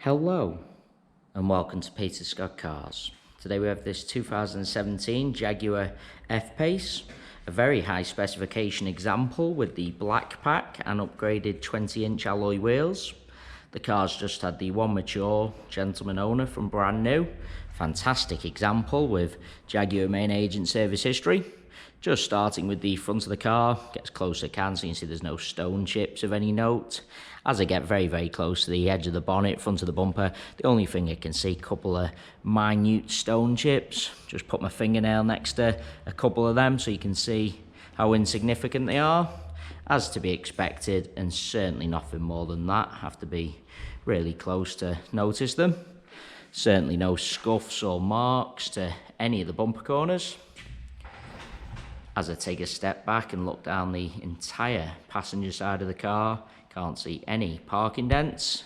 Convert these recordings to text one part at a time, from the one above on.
Hello and welcome to Peter Scott Cars. Today we have this 2017 Jaguar F Pace, a very high specification example with the black pack and upgraded 20-inch alloy wheels. The car's just had the one mature gentleman owner from brand new. Fantastic example with Jaguar main agent service history. Just starting with the front of the car, get as close as I can so you can see there's no stone chips of any note. As I get very close to the edge of the bonnet, front of the bumper, the only thing I can see, a couple of minute stone chips. Just put my fingernail next to a couple of them so you can see how insignificant they are. As to be expected, and certainly nothing more than that. Have to be really close to notice them. Certainly no scuffs or marks to any of the bumper corners. As I take a step back and look down the entire passenger side of the car, can't see any parking dents.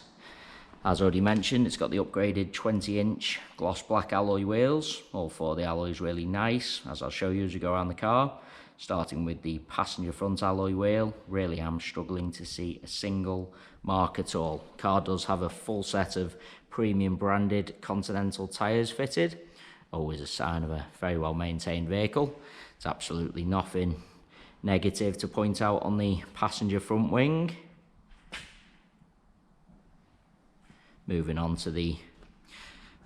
As already mentioned, it's got the upgraded 20-inch gloss black alloy wheels. All four of the alloys really nice, as I'll show you as we go around the car. Starting with the passenger front alloy wheel, really am struggling to see a single mark at all. Car does have a full set of premium branded Continental tyres fitted. Always a sign of a very well maintained vehicle. It's absolutely nothing negative to point out on the passenger front wing. Moving on to the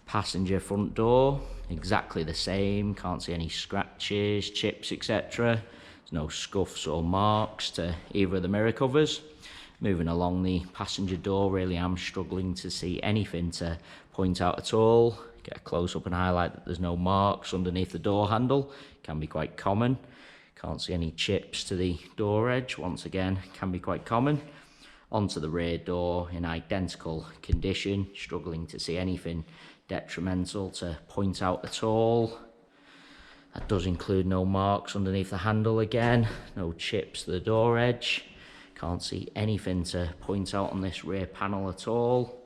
passenger front door, exactly the same, can't see any scratches, chips, etc. There's no scuffs or marks to either of the mirror covers. Moving along the passenger door, really am struggling to see anything to point out at all. Get a close up and highlight that there's no marks underneath the door handle, can be quite common. Can't see any chips to the door edge, once again, can be quite common. Onto the rear door in identical condition, struggling to see anything detrimental to point out at all. That does include no marks underneath the handle again, no chips to the door edge. Can't see anything to point out on this rear panel at all.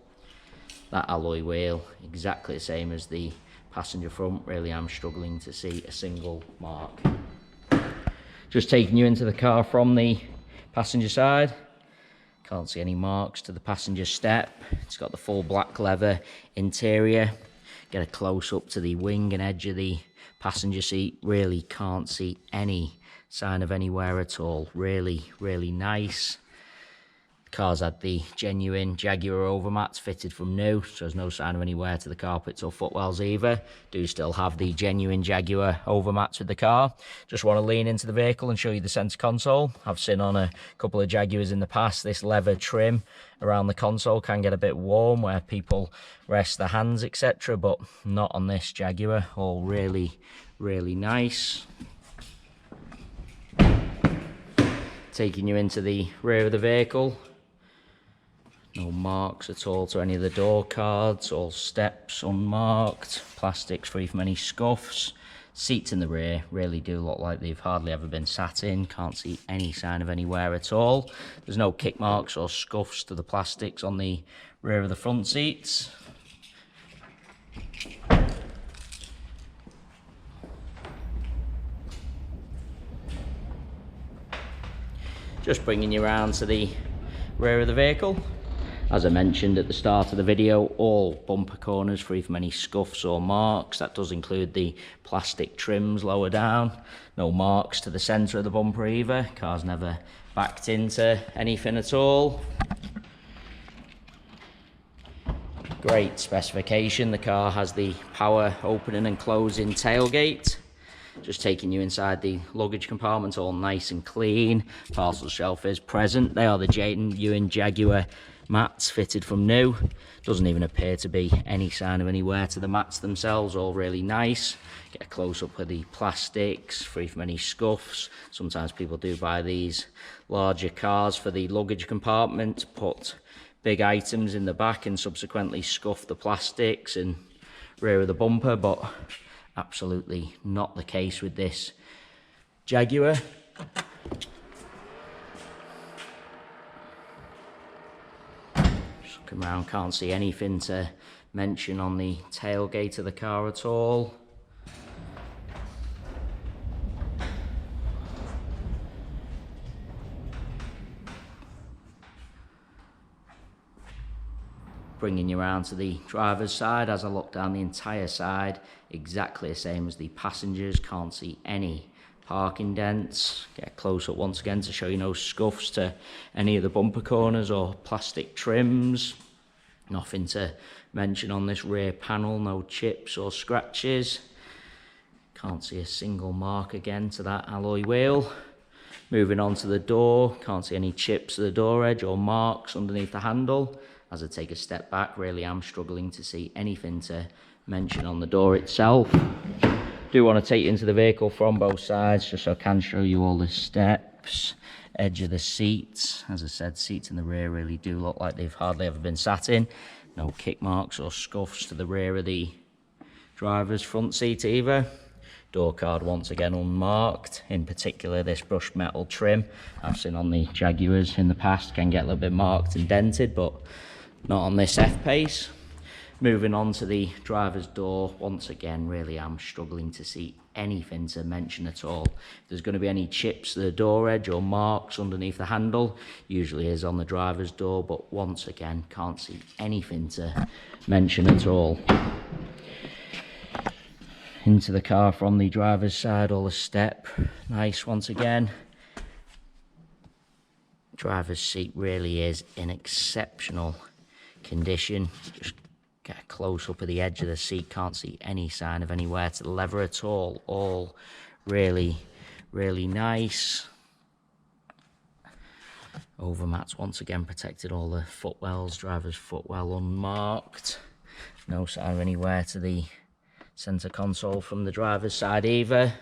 That alloy wheel, exactly the same as the passenger front, really am struggling to see a single mark. Just taking you into the car from the passenger side. Can't see any marks to the passenger step. It's got the full black leather interior. Get a close up to the wing and edge of the passenger seat. Really can't see any sign of any wear at all. Really nice. The car's had the genuine Jaguar overmats fitted from new, so there's no sign of any wear to the carpets or footwells either. Do still have the genuine Jaguar overmats with the car. Just want to lean into the vehicle and show you the centre console. I've seen on a couple of Jaguars in the past, this leather trim around the console can get a bit warm where people rest their hands, etc., but not on this Jaguar. All really nice. Taking you into the rear of the vehicle. No marks at all to any of the door cards, all steps unmarked, plastics free from any scuffs. Seats in the rear really do look like they've hardly ever been sat in, can't see any sign of any wear at all. There's no kick marks or scuffs to the plastics on the rear of the front seats. Just bringing you around to the rear of the vehicle. As I mentioned at the start of the video, all bumper corners free from any scuffs or marks. That does include the plastic trims lower down. No marks to the centre of the bumper either. Car's never backed into anything at all. Great specification. The car has the power opening and closing tailgate. Just taking you inside the luggage compartment, all nice and clean. Parcel shelf is present. They are the genuine Jaguar mats fitted from new. Doesn't even appear to be any sign of any wear to the mats themselves, all really nice. Get a close up of the plastics, free from any scuffs. Sometimes people do buy these larger cars for the luggage compartment, put big items in the back and subsequently scuff the plastics and rear of the bumper, but absolutely not the case with this Jaguar. Just looking around, can't see anything to mention on the tailgate of the car at all. bringing you around to the driver's side. As I look down the entire side, exactly the same as the passengers. Can't see any parking dents. Get close up once again to show you no scuffs to any of the bumper corners or plastic trims. Nothing to mention on this rear panel, no chips or scratches. Can't see a single mark again to that alloy wheel. Moving on to the door, can't see any chips to the door edge or marks underneath the handle. As I take a step back, really am struggling to see anything to mention on the door itself. Do want to take you into the vehicle from both sides, just so I can show you all the steps, edge of the seats. As I said, seats in the rear really do look like they've hardly ever been sat in. No kick marks or scuffs to the rear of the driver's front seat either. Door card once again unmarked, in particular this brushed metal trim I've seen on the Jaguars in the past can get a little bit marked and dented, but not on this F Pace. Moving on to the driver's door, once again really am struggling to see anything to mention at all. If there's going to be any chips to the door edge or marks underneath the handle, usually is on the driver's door, but once again can't see anything to mention at all. Into the car from the driver's side, all the step nice once again. Driver's seat really is in exceptional condition. Just get a close up of the edge of the seat, can't see any sign of any wear to the leather at all really nice. Overmats once again protected all the footwells, driver's footwell unmarked. No sign of any wear to the centre console from the driver's side either.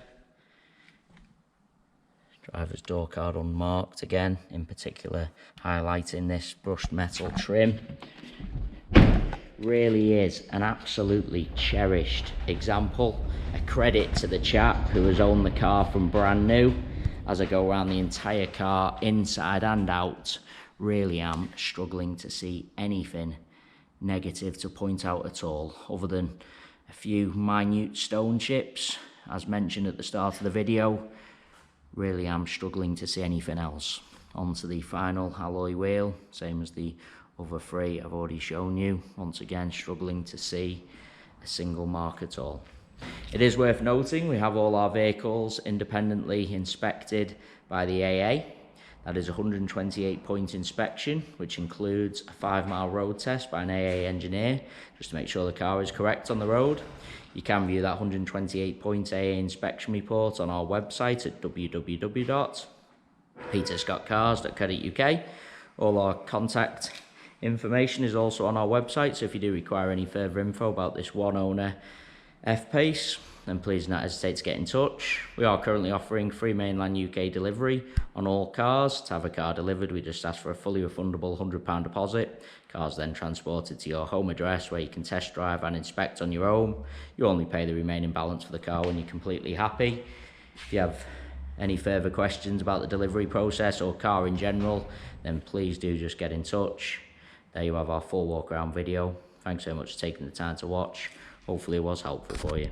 Driver's door card unmarked again, in particular highlighting this brushed metal trim. Really is an absolutely cherished example. A credit to the chap who has owned the car from brand new. As I go around the entire car, inside and out, really am struggling to see anything negative to point out at all, other than a few minute stone chips, as mentioned at the start of the video. Really am struggling to see anything else. Onto the final alloy wheel, same as the other three I've already shown you. Once again, struggling to see a single mark at all. It is worth noting we have all our vehicles independently inspected by the AA. That is a 128-point inspection, which includes a 5-mile road test by an AA engineer, just to make sure the car is correct on the road. You can view that 128-point AA inspection report on our website at www.peterscottcars.co.uk. All our contact information is also on our website, so if you do require any further info about this one-owner F Pace, then please do not hesitate to get in touch. We are currently offering free mainland UK delivery on all cars. To have a car delivered, we just ask for a fully refundable £100 deposit. Cars then transported to your home address where you can test drive and inspect on your own. You only pay the remaining balance for the car when you're completely happy. If you have any further questions about the delivery process or car in general, then please do just get in touch. There you have our full walk around video. Thanks so much for taking the time to watch. Hopefully it was helpful for you.